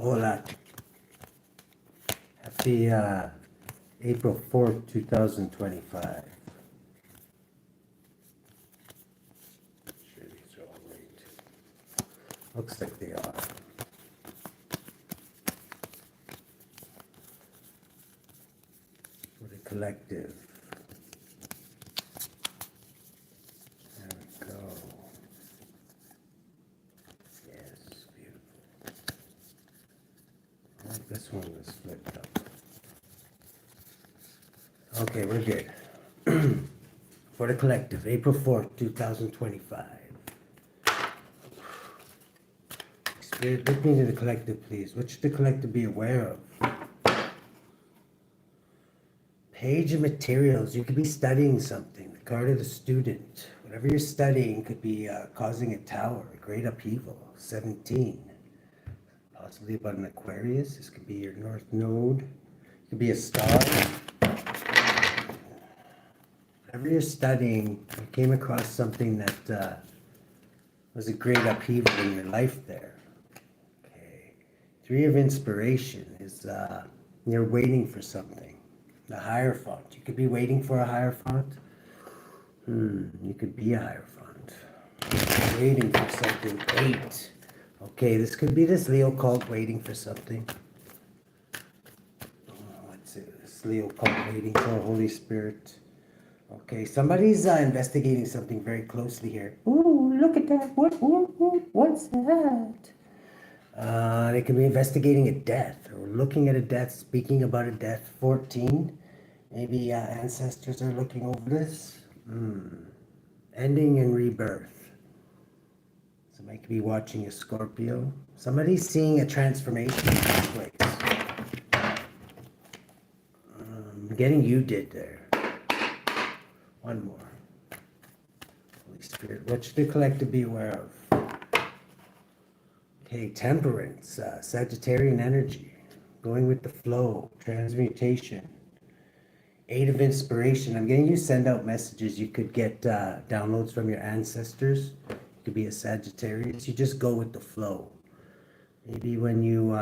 Hola. Happy April 4th, 2025. Sure these are all right. Looks like they are. For the collective. There we go. Yes, beautiful. Oh, this one was flipped up. Okay, we're good. For the collective, April 4th, 2025. Spirit, look into the collective, please. What should the collective be aware of? Page of materials. You could be studying something. The card of the student. Whatever you're studying could be causing a tower, a great upheaval. 17. Possibly about an Aquarius. This could be your North Node. It could be a star. Whatever you're studying, you came across something that was a great upheaval in your life there. Okay. 3 of inspiration is you're waiting for something. The Hierophant. You could be waiting for a Hierophant. You could be a Hierophant. Waiting for something. 8. Okay, this could be this Leo cult waiting for something. What's it? This Leo cult waiting for a Holy Spirit. Okay, somebody's investigating something very closely here. Ooh, look at that. What's that? They can be investigating a death or looking at a death, speaking about a death. 14. Maybe ancestors are looking over this. Ending and rebirth. Somebody could be watching a Scorpio. Somebody's seeing a transformation take place. Getting you did there. One more. Holy Spirit, what should the collective be aware of? Okay, temperance, Sagittarian energy, going with the flow, transmutation. 8 of inspiration. I'm getting you send out messages. You could get downloads from your ancestors. You could be a Sagittarius. You just go with the flow. Maybe when you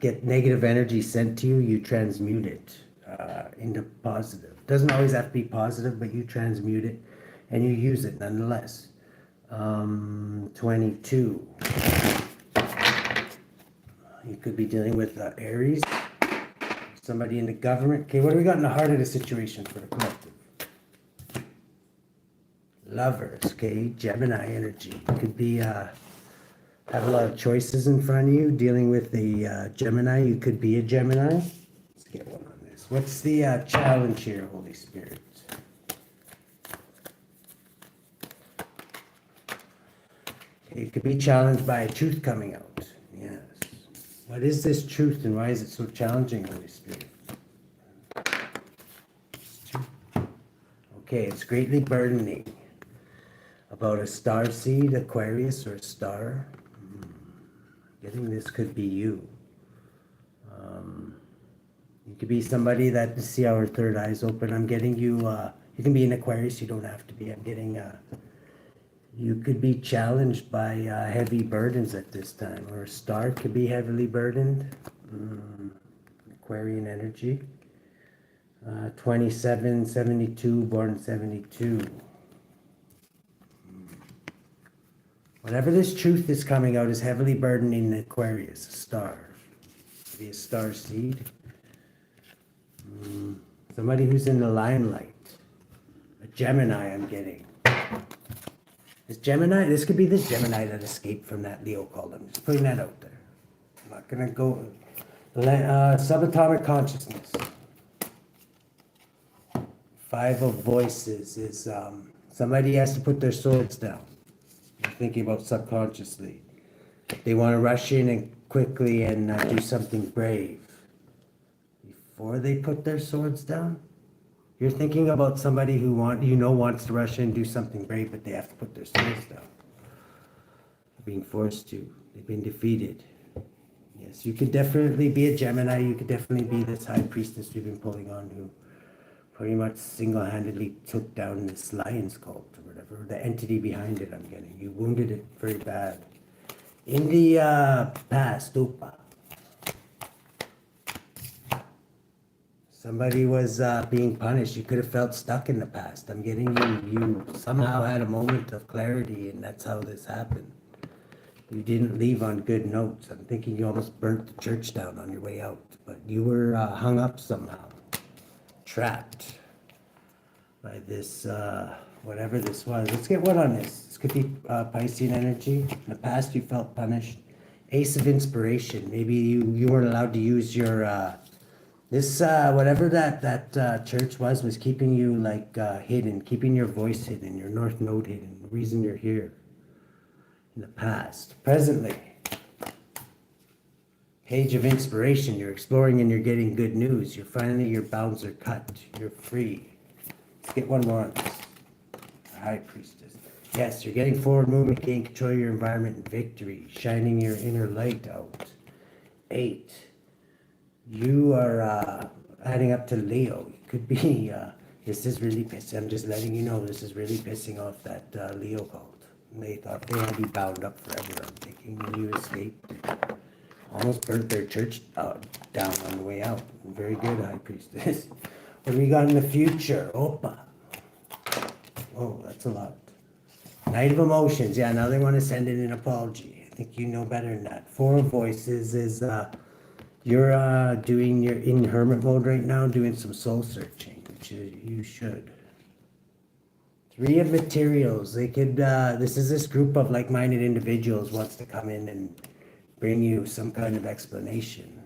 get negative energy sent to you, you transmute it into positive. Doesn't always have to be positive, but you transmute it and you use it nonetheless. 22. You could be dealing with Aries, somebody in the government. Okay, what do we got in the heart of the situation for the collective? Lovers, okay, Gemini energy. You could be have a lot of choices in front of you. Dealing with the Gemini, you could be a Gemini. Let's get one on this. What's the challenge here, Holy Spirit? Okay, you could be challenged by a truth coming out. Yes. What is this truth and why is it so challenging, Holy Spirit? Okay, it's greatly burdening. About a star seed, Aquarius, or a star. Getting this could be you. You could be somebody that, see our third eye's open. I'm getting you, you can be an Aquarius, you don't have to be. I'm getting, you could be challenged by heavy burdens at this time. Or a star could be heavily burdened. Aquarian energy. 27, 72, born in 72. Whatever this truth is coming out is heavily burdening the Aquarius, a star. Could be a star seed. Somebody who's in the limelight. A Gemini, I'm getting. This Gemini, this could be this Gemini that escaped from that Leo cult. I'm just putting that out there. I'm not going to go. Subatomic consciousness. 5 of voices is somebody has to put their swords down. You're thinking about subconsciously. They want to rush in and quickly and do something brave. Before they put their swords down, you're thinking about somebody who wants to rush in and do something brave, but they have to put their swords down. They're being forced to. They've been defeated. Yes, you could definitely be a Gemini. You could definitely be this high priestess we've been pulling on who pretty much single-handedly took down this lion's cult or whatever, the entity behind it I'm getting. You wounded it very bad. In the past, Upa, somebody was being punished. You could have felt stuck in the past. I'm getting you somehow had a moment of clarity, and that's how this happened. You didn't leave on good notes. I'm thinking you almost burnt the church down on your way out, but you were hung up somehow, trapped by this, whatever this was. Let's get one on this. This could be Piscean energy. In the past, you felt punished. Ace of inspiration. Maybe you weren't allowed to use your, this, whatever that church was keeping you like hidden, keeping your voice hidden, your North Node hidden, the reason you're here. In the past. Presently, page of inspiration. You're exploring and you're getting good news. You're finally, your bounds are cut. You're free. Let's get one more on this. High Priestess. Yes, you're getting forward movement, gaining control of your environment and victory, shining your inner light out. 8. You are adding up to Leo. It could be, this is really pissing. I'm just letting you know this is really pissing off that Leo cult. They thought they had you bound up forever. I'm thinking when you escaped, almost burnt their church down on the way out. Very good, High Priestess. What do we got in the future? Opa. Oh, that's a lot. Knight of Emotions. Yeah, now they want to send in an apology. I think you know better than that. 4 of Voices is you're doing, you're in hermit mode right now, doing some soul searching, which you should. 3 of Materials. They could, this group of like-minded individuals wants to come in and bring you some kind of explanation.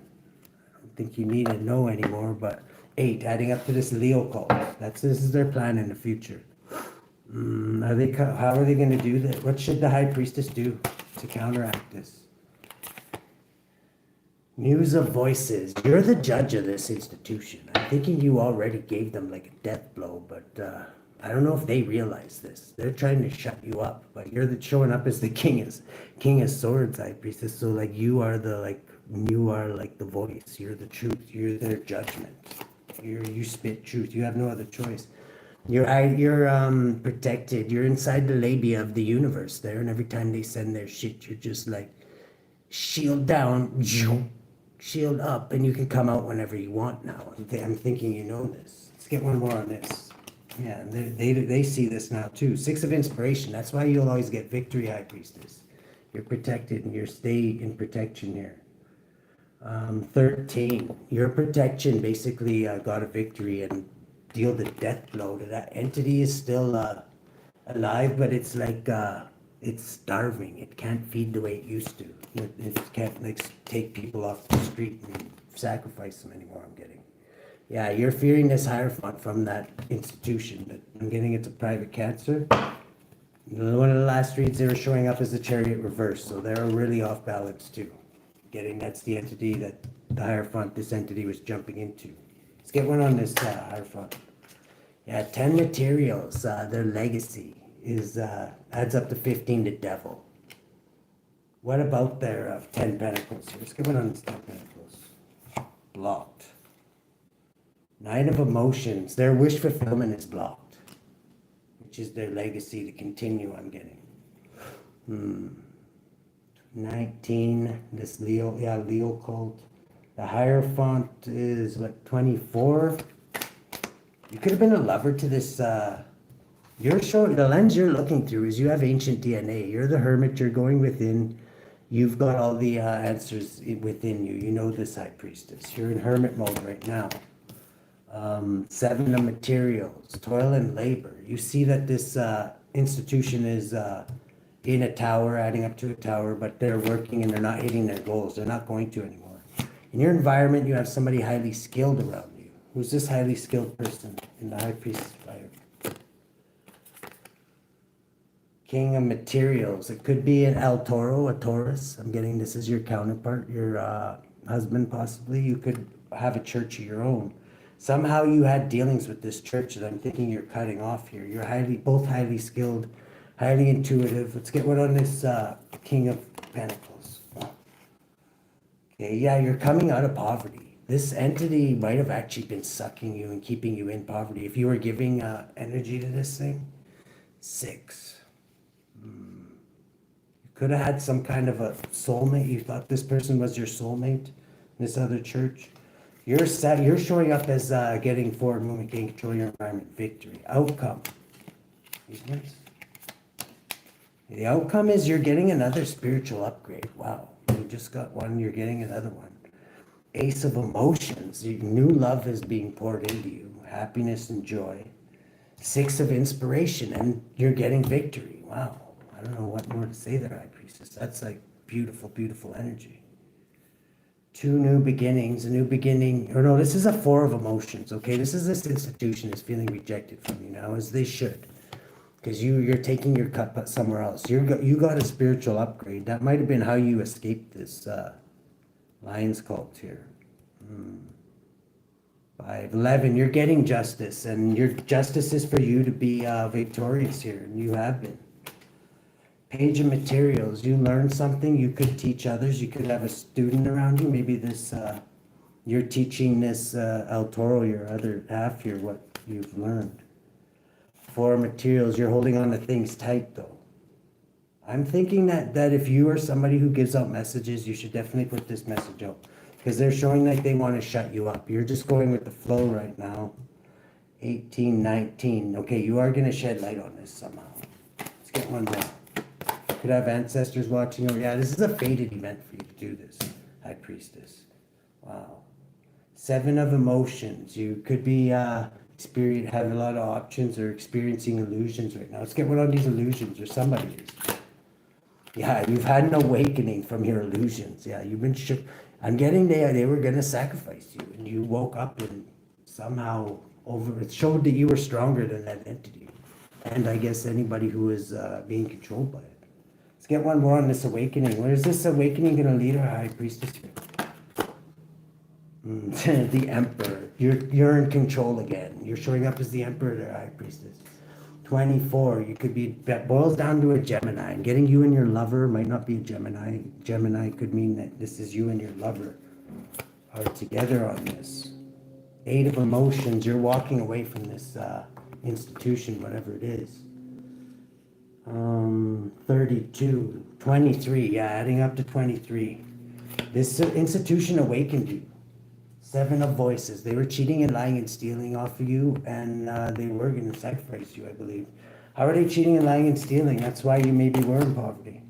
I don't think you need to know anymore, but 8, adding up to this Leo cult. This is their plan in the future. How are they going to do that? What should the High Priestess do to counteract this? Muse of Voices. You're the judge of this institution. I'm thinking you already gave them like a death blow, but I don't know if they realize this. They're trying to shut you up, but you're showing up as the king of swords, High Priestess. So like you are like the voice. You're the truth. You're their judgment. You spit truth. You have no other choice. You're protected. You're inside the labia of the universe there, and every time they send their shit, you're just like shield down, shield up, and you can come out whenever you want now. I'm thinking you know this. Let's get one more on this. Yeah, they see this now too. 6 of Inspiration. That's why you'll always get victory, High Priestess. You're protected and you're stay in protection here. 13. Your protection basically got a victory and deal the death blow to that entity. Is still alive, but it's like it's starving. It can't feed the way it used to. It can't like take people off the street and sacrifice them anymore. I'm getting. Yeah, you're fearing this hierophant from that institution, but I'm getting it's a private cancer. One of the last reads, they were showing up as the Chariot reverse, so they're really off balance too. That's the entity that the hierophant, this entity was jumping into. Let's get one on this hierophant. Yeah, 10 Materials, their legacy is adds up to 15 to Devil. What about their 10 Pentacles? Let's get one on this 10 Pentacles. Blocked. 9 of Emotions. Their wish fulfillment is blocked, which is their legacy to continue. I'm getting 19. This Leo cult. The Hierophant is what, 24. You could have been a lover to this. You're showing the lens you're looking through is you have ancient DNA. You're the hermit. You're going within. You've got all the answers within you. You know this, High Priestess. You're in hermit mode right now. 7 of Materials, toil and labor. You see that this institution is in a tower, adding up to a tower, but they're working and they're not hitting their goals. They're not going to anymore. In your environment, you have somebody highly skilled around you. Who's this highly skilled person in the High Priestess fire? King of Materials. It could be an El Toro, a Taurus. I'm getting this is your counterpart, your husband possibly. You could have a church of your own. Somehow you had dealings with this church that I'm thinking you're cutting off here. You're both highly skilled, highly intuitive. Let's get one on this King of Pentacles. Okay, yeah, you're coming out of poverty. This entity might have actually been sucking you and keeping you in poverty. If you were giving energy to this thing. 6. You're Could have had some kind of a soulmate. You thought this person was your soulmate, this other church. You're showing up as getting forward movement, gain control of your environment, victory, outcome. The outcome is you're getting another spiritual upgrade. Wow, you just got one, you're getting another one. Ace of emotions, new love is being poured into you, happiness and joy. Six of inspiration, and you're getting victory. Wow, I don't know what more to say there, High Priestess. That's like beautiful, beautiful energy. Two new beginnings, a new beginning, or no, this is a four of emotions, okay? This institution is feeling rejected from you now, as they should. Because you're taking your cup somewhere else. You got a spiritual upgrade. That might have been how you escaped this Lion's cult here. 5, 11, you're getting justice, and your justice is for you to be victorious here, and you have been. Page of materials, you learned something, you could teach others, you could have a student around you, maybe this, you're teaching this El Toro, your other half here, what you've learned. 4 materials, you're holding on to things tight though. I'm thinking that if you are somebody who gives out messages, you should definitely put this message out. Because they're showing like they want to shut you up. You're just going with the flow right now. 18, 19. Okay, you are going to shed light on this somehow. Let's get one more. Could have ancestors watching. Oh yeah, this is a fated event for you to do this, High Priestess. Wow. 7 of emotions. You could be having a lot of options or experiencing illusions right now. Let's get one on these illusions, or somebody is. Yeah, you've had an awakening from your illusions. Yeah, you've been shook. I'm getting they were going to sacrifice you, and you woke up and somehow it showed that you were stronger than that entity. And I guess anybody who is being controlled by it. Let's get one more on this awakening. Where is this awakening going to lead our High Priestess here? The Emperor. You're in control again. You're showing up as the Emperor there, High Priestess. 24. You could be, that boils down to a Gemini. And getting you and your lover might not be a Gemini. Gemini could mean that this is you and your lover are together on this. 8 of emotions. You're walking away from this institution, whatever it is. 32. 23. Yeah, adding up to 23. This institution awakened you. 7 of voices. They were cheating and lying and stealing off of you, and they were going to sacrifice you, I believe. How are they cheating and lying and stealing? That's why you maybe were in poverty.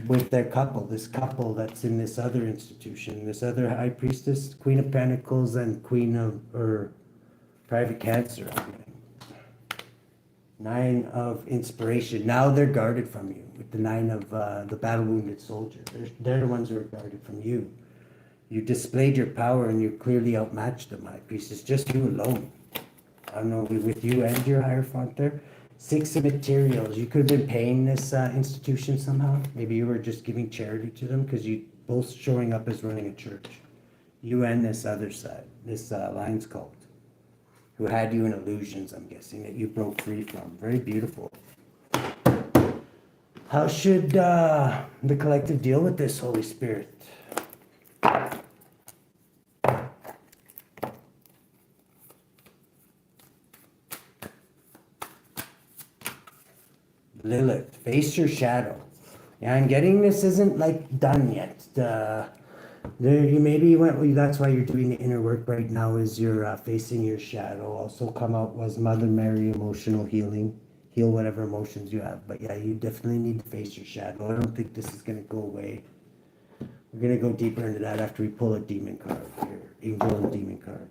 With their couple, this couple that's in this other institution, this other High Priestess, Queen of Pentacles and Queen of, or Private Cancer, I believe. 9 of inspiration. Now they're guarded from you with the 9 of the battle wounded soldier. They're the ones who are guarded from you. You displayed your power and you clearly outmatched them, High Priestess. Just you alone. I don't know, with you and your Hierophant there. 6 of materials. You could have been paying this institution somehow. Maybe you were just giving charity to them because you both showing up as running a church. You and this other side, this Lion's cult, who had you in illusions, I'm guessing, that you broke free from. Very beautiful. How should the collective deal with this, Holy Spirit? Lilith, face your shadow. Yeah, I'm getting this isn't like done yet. You maybe went. That's why you're doing the inner work right now. Is you're facing your shadow. Also, come out was Mother Mary, emotional healing. Heal whatever emotions you have. But yeah, you definitely need to face your shadow. I don't think this is gonna go away. We're gonna go deeper into that after we pull a demon card here, angel and demon card.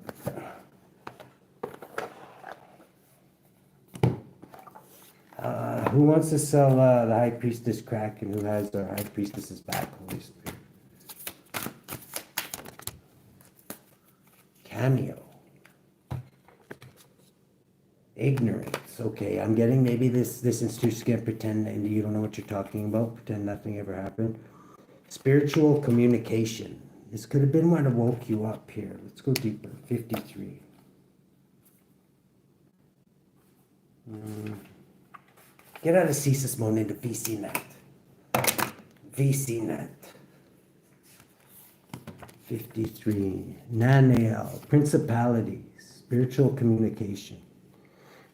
Who wants to sell the High Priestess crack, and who has their High Priestess's back, Holy Spirit? Cameo. Ignorance. Okay, I'm getting maybe this institution's gonna pretend and you don't know what you're talking about, pretend nothing ever happened. Spiritual communication. This could have been what woke you up here. Let's go deeper. 53. Get out of Cesis mode into VCNet. VCNet. 53. Nanael. Principalities. Spiritual communication.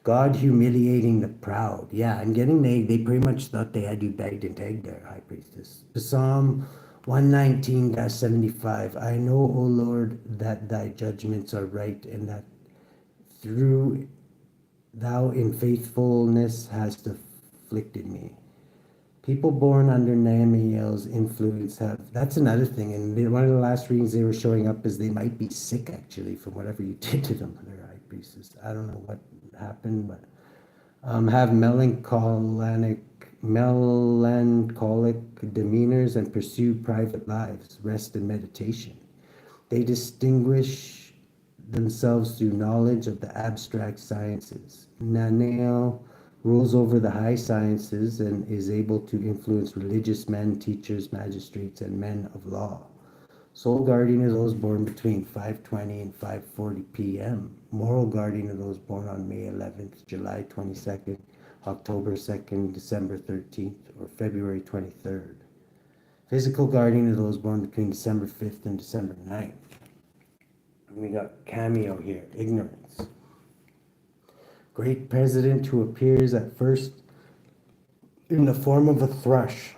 God humiliating the proud. Yeah, I'm getting they pretty much thought they had you bagged and tagged there, High Priestess. Psalm 119-75. I know, O Lord, that thy judgments are right, and that through thou in faithfulness hast afflicted me. People born under Namiel's influence have, that's another thing, and one of the last readings they were showing up is they might be sick actually from whatever you did to them, their High Priestess. I don't know what happened, but have melancholic demeanors and pursue private lives, rest and meditation. They distinguish themselves through knowledge of the abstract sciences. Nanael rules over the high sciences and is able to influence religious men, teachers, magistrates, and men of law. Soul guardian of those born between 5:20 and 5:40 p.m. Moral guardian of those born on May 11th, July 22nd, October 2nd, December 13th, or February 23rd. Physical guardian of those born between December 5th and December 9th. And we got cameo here, ignorance. Great president who appears at first in the form of a thrush,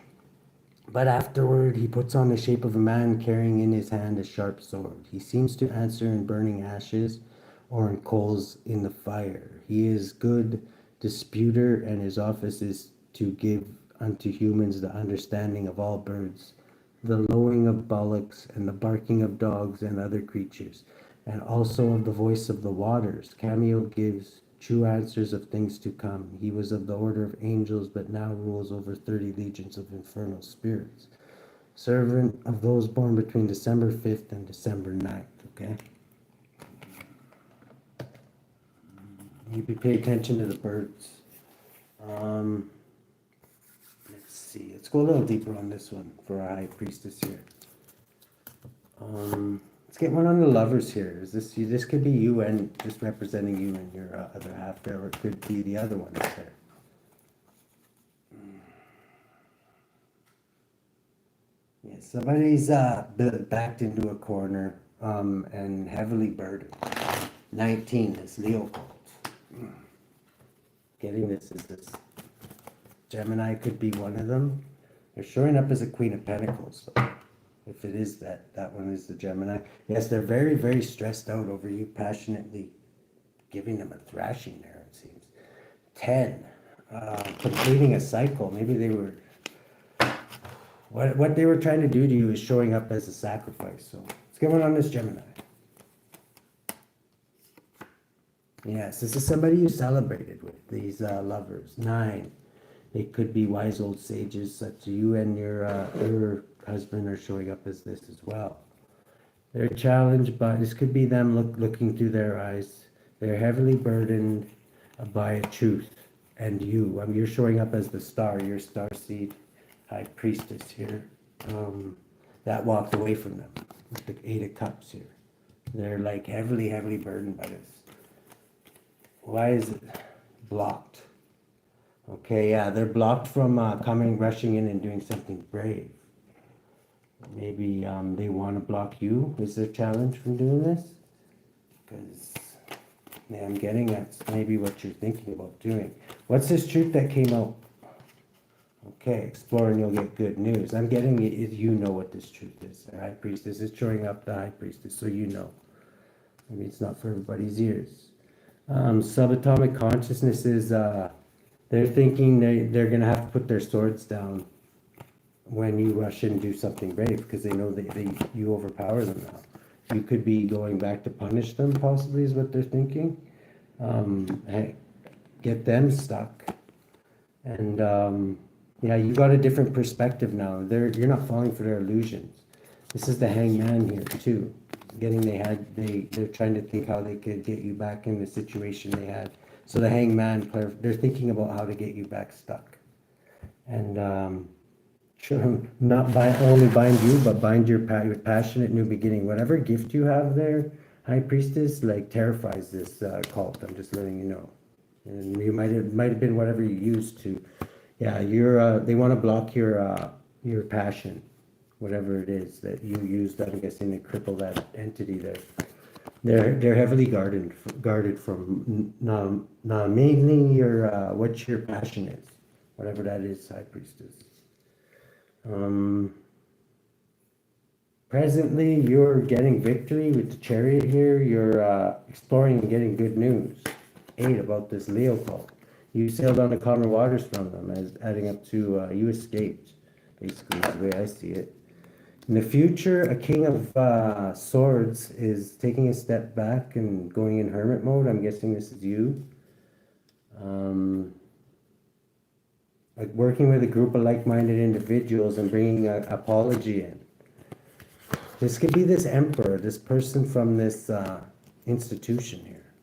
but afterward he puts on the shape of a man carrying in his hand a sharp sword. He seems to answer in burning ashes or in coals in the fire. He is good disputer, and his office is to give unto humans the understanding of all birds, the lowing of bullocks, and the barking of dogs and other creatures, and also of the voice of the waters. Cameo gives true answers of things to come. He was of the order of angels, but now rules over 30 legions of infernal spirits. Servant of those born between December 5th and December 9th, okay? You pay attention to the birds. Let's see. Let's go a little deeper on this one for our High Priestess here. Let's get one on the lovers here. This could be you and just representing you and your other half there, or it could be the other one that's there. Yeah, somebody's backed into a corner and heavily burdened. 19 is Leo cult. Getting this is this. Gemini could be one of them. They're showing up as a Queen of Pentacles. So if it is that one is the Gemini. Yes, they're very, very stressed out over you passionately giving them a thrashing there, it seems. 10, completing a cycle. Maybe they were, what they were trying to do to you is showing up as a sacrifice. So let's get one on this Gemini. Yes, this is somebody you celebrated with, these lovers. 9, they could be wise old sages, such as you and your husband are showing up as this as well. They're challenged by, this could be them looking through their eyes. They're heavily burdened by a truth. And you're showing up as the star, your star seed, High Priestess here. That walked away from them with the 8 of Cups here. They're like heavily, heavily burdened by this. Why is it blocked? Okay, yeah, they're blocked from rushing in and doing something brave. Maybe they want to block you. Is their challenge from doing this? Because yeah, I'm getting that's maybe what you're thinking about doing. What's this truth that came out? Okay, explore and you'll get good news. I'm getting it. You know what this truth is. The High Priestess is showing up the High Priestess, so you know. Maybe it's not for everybody's ears. Subatomic consciousness is they're thinking they're going to have to put their swords down when you rush in and do something brave, because they know that you overpower them now. You could be going back to punish them, possibly, is what they're thinking. Get them stuck. And yeah, you got a different perspective now. You're not falling for their illusions. This is the Hangman here too. They're trying to think how they could get you back in the situation they had. So the Hangman, they're thinking about how to get you back stuck. And not only bind you, but bind your passionate new beginning. Whatever gift you have there, High Priestess, like terrifies this cult. I'm just letting you know. And you might have been whatever you used to. Yeah, they want to block your passion, whatever it is that you used. I'm guessing to cripple that entity there. They're heavily guarded from mainly your what your passion is, whatever that is, High Priestess. Presently, you're getting victory with the Chariot here. You're exploring and getting good news. 8 about this Leo cult. You sailed on the calmer waters from them, as adding up to you escaped. Basically, is the way I see it. In the future, a king of swords is taking a step back and going in hermit mode. I'm guessing this is you. Like working with a group of like-minded individuals and bringing an apology in. This could be this emperor, this person from this institution here.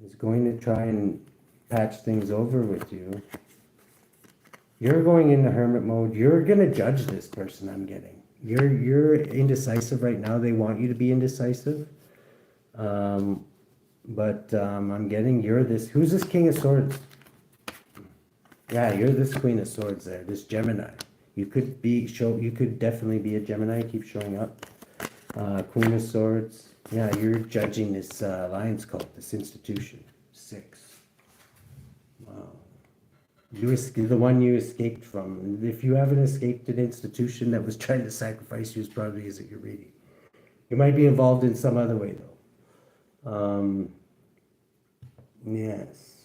He's going to try and patch things over with you. You're going into hermit mode. You're gonna judge this person, I'm getting. You're indecisive right now. They want you to be indecisive. I'm getting you're this. Who's this King of Swords? Yeah, you're this Queen of Swords there, this Gemini. You could definitely be a Gemini, keep showing up. Queen of Swords. Yeah, you're judging this Lions cult, this institution. 6. Wow. The one you escaped from. If you haven't escaped an institution that was trying to sacrifice you, it probably isn't your reading. You might be involved in some other way, though. Yes.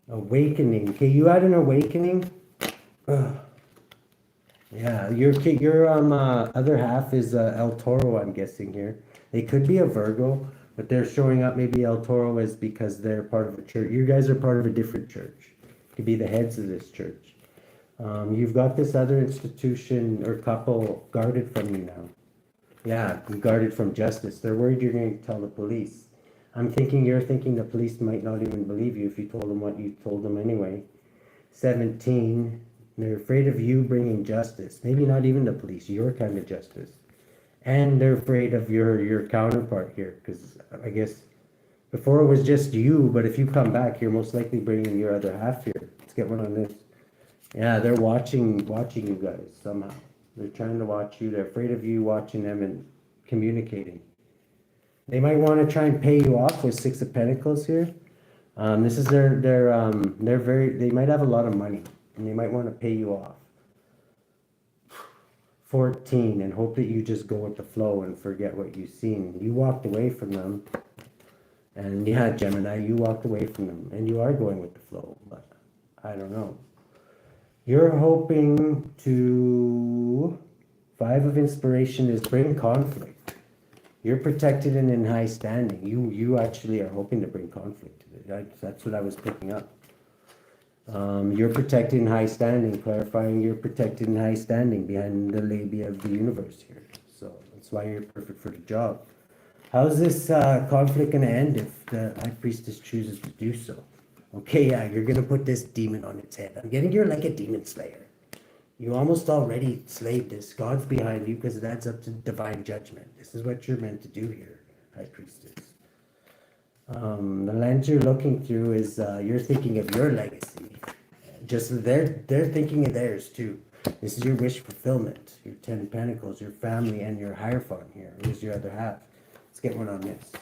Awakening. Okay, you had an awakening? Ugh. Yeah, your other half is El Toro, I'm guessing here. They could be a Virgo, but they're showing up maybe El Toro is because they're part of a church. You guys are part of a different church. Could be the heads of this church. You've got this other institution or couple guarded from you now. Yeah, guarded from justice. They're worried you're going to tell the police. You're thinking the police might not even believe you if you told them what you told them anyway. 17. They're afraid of you bringing justice. Maybe not even the police, your kind of justice. And they're afraid of your counterpart here, because I guess before it was just you, but if you come back, you're most likely bringing your other half here. Let's get one on this. Yeah, they're watching you guys somehow. They're trying to watch you. They're afraid of you watching them and communicating. They might want to try and pay you off with 6 of Pentacles here. This is they might have a lot of money. And they might want to pay you off. 14, and hope that you just go with the flow and forget what you've seen. You walked away from them. And yeah, Gemini, you walked away from them. And you are going with the flow, but I don't know. You're hoping to... 5 of Inspiration is bring conflict. You're protected and in high standing. You actually are hoping to bring conflict. That's what I was picking up. You're protected in high standing, clarifying you're protected in high standing behind the labia of the universe here. So that's why you're perfect for the job. How's this conflict going to end if the High Priestess chooses to do so? Okay, yeah, you're going to put this demon on its head. I'm getting you're like a demon slayer. You almost already slayed this. God's behind you because it adds up to divine judgment. This is what you're meant to do here, High Priestess. The lens you're looking through is you're thinking of your legacy. Just they're thinking of theirs too. This is your wish fulfillment. Your 10 Pentacles, your family, and your Hierophant here. Who's your other half? Let's get one on this.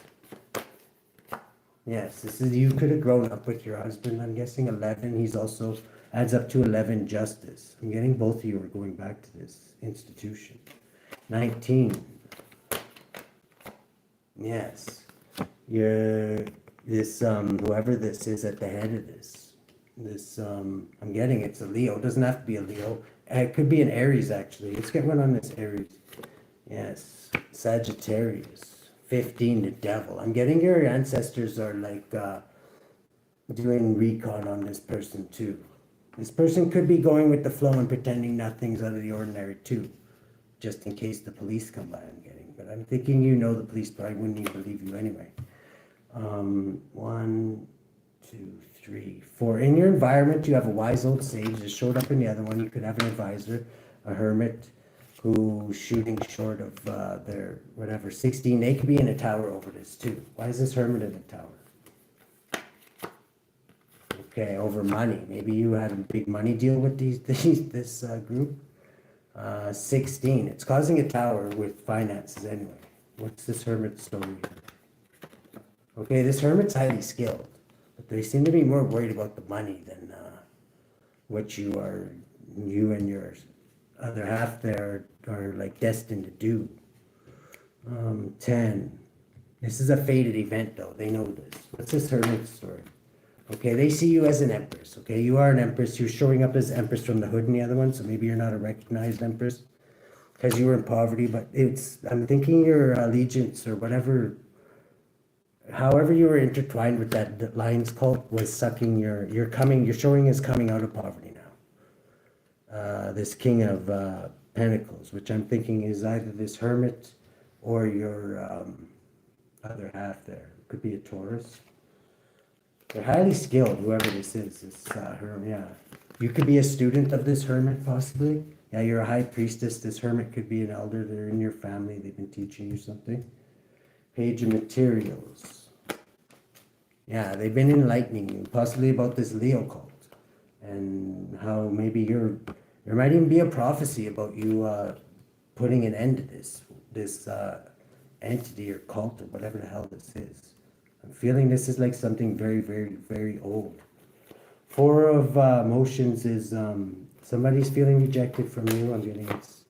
Yes, this is you could have grown up with your husband. I'm guessing 11. He's also adds up to 11 justice. I'm getting both of you are going back to this institution. 19. Yes. You're this whoever this is at the head of this I'm getting it's a Leo. It doesn't have to be a Leo. It could be an Aries actually. Let's get one on this Aries. Yes. Sagittarius. 15, the Devil. I'm getting your ancestors are like doing recon on this person too. This person could be going with the flow and pretending nothing's out of the ordinary too. Just in case the police come by, I'm getting. But I'm thinking the police probably wouldn't even believe you anyway. 1, 2, 3, 4. In your environment, you have a wise old sage that showed up in the other one. You could have an advisor, a hermit, who's shooting short of their, 16. They could be in a tower over this, too. Why is this hermit in a tower? Okay, over money. Maybe you had a big money deal with this group. 16, it's causing a tower with finances anyway. What's this hermit story here? Okay, this hermit's highly skilled, but they seem to be more worried about the money than what you and your other half there are like destined to do. 10. This is a fated event though, they know this. What's this hermit story? Okay, they see you as an empress, okay? You are an empress, you're showing up as empress from the hood in the other one, so maybe you're not a recognized empress because you were in poverty, but I'm thinking your allegiance or whatever, however you were intertwined with that Lions cult was sucking you're showing as coming out of poverty now. This King of Pentacles, which I'm thinking is either this hermit or your other half there. Could be a Taurus. They're highly skilled, whoever this is. This hermit, yeah. You could be a student of this hermit, possibly. Yeah, you're a high priestess. This hermit could be an elder. They're in your family. They've been teaching you something. Page of Materials. Yeah, they've been enlightening you, possibly about this Leo cult. And how maybe there might even be a prophecy about you putting an end to this entity or cult or whatever the hell this is. I'm feeling this is like something very, very, very old. 4 of emotions is somebody's feeling rejected from you. I'm getting it's,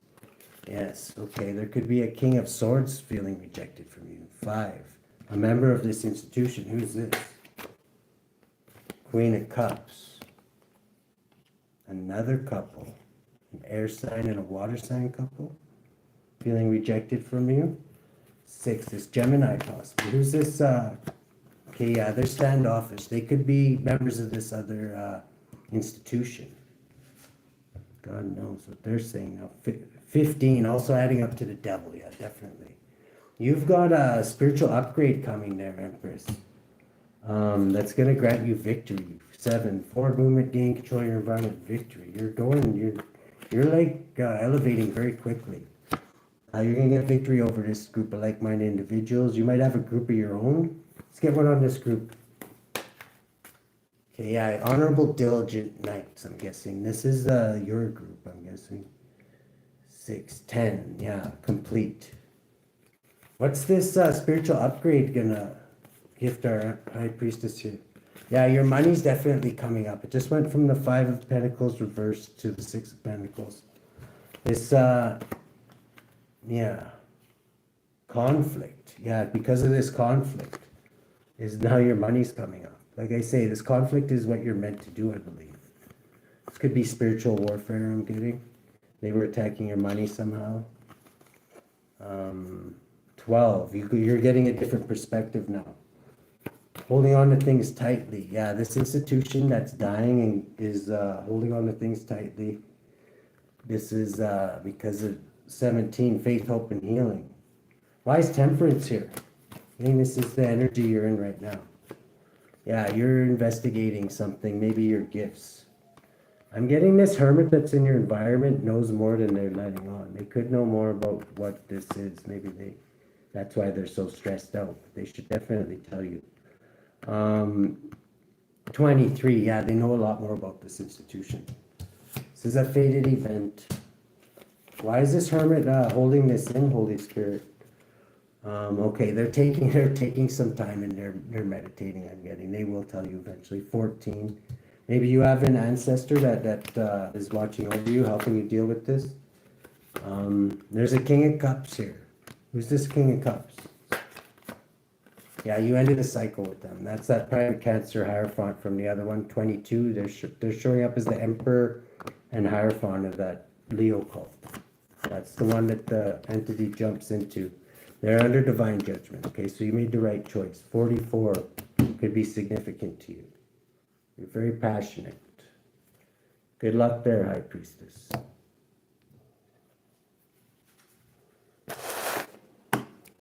yes, okay. There could be a King of Swords feeling rejected from you. 5, a member of this institution. Who's this? Queen of Cups. Another couple. An air sign and a water sign couple. Feeling rejected from you. 6, this Gemini possibly. Who's this? Okay, yeah, they're standoffish. They could be members of this other institution. God knows what they're saying now. 15, also adding up to the devil. Yeah, definitely. You've got a spiritual upgrade coming there, Empress. That's going to grant you victory. 7, forward movement, gain control of your environment, victory. You're like elevating very quickly. You're going to get victory over this group of like-minded individuals. You might have a group of your own. Let's get one on this group. Okay, yeah, honorable, diligent knights, I'm guessing. This is your group, I'm guessing. 6, 10, yeah, complete. What's this spiritual upgrade gonna gift our High Priestess here? Yeah, your money's definitely coming up. It just went from the 5 of Pentacles reversed to the 6 of Pentacles. This, yeah, conflict. Yeah, because of this conflict is now your money's coming up. Like I say, this conflict is what you're meant to do, I believe. This could be spiritual warfare, I'm getting. They were attacking your money somehow. 12, you're getting a different perspective now. Holding on to things tightly. Yeah, this institution that's dying and is holding on to things tightly. This is because of 17, faith, hope, and healing. Why is temperance here? I think this is the energy you're in right now. Yeah, you're investigating something, maybe your gifts. I'm getting this hermit that's in your environment knows more than they're letting on. They could know more about what this is. Maybe that's why they're so stressed out. They should definitely tell you. 23, yeah, they know a lot more about this institution. This is a fated event. Why is this hermit holding this in, Holy Spirit? Okay, they're taking some time and they're meditating, I'm getting. They will tell you eventually. 14. Maybe you have an ancestor that is watching over you, helping you deal with this. There's a King of Cups here. Who's this King of Cups? Yeah, you ended a cycle with them. That's that private Cancer Hierophant from the other one. 22, they're showing up as the Emperor and Hierophant of that Leo cult. That's the one that the entity jumps into. They're under divine judgment. Okay, so you made the right choice. 44 could be significant to you. You're very passionate. Good luck there, High Priestess.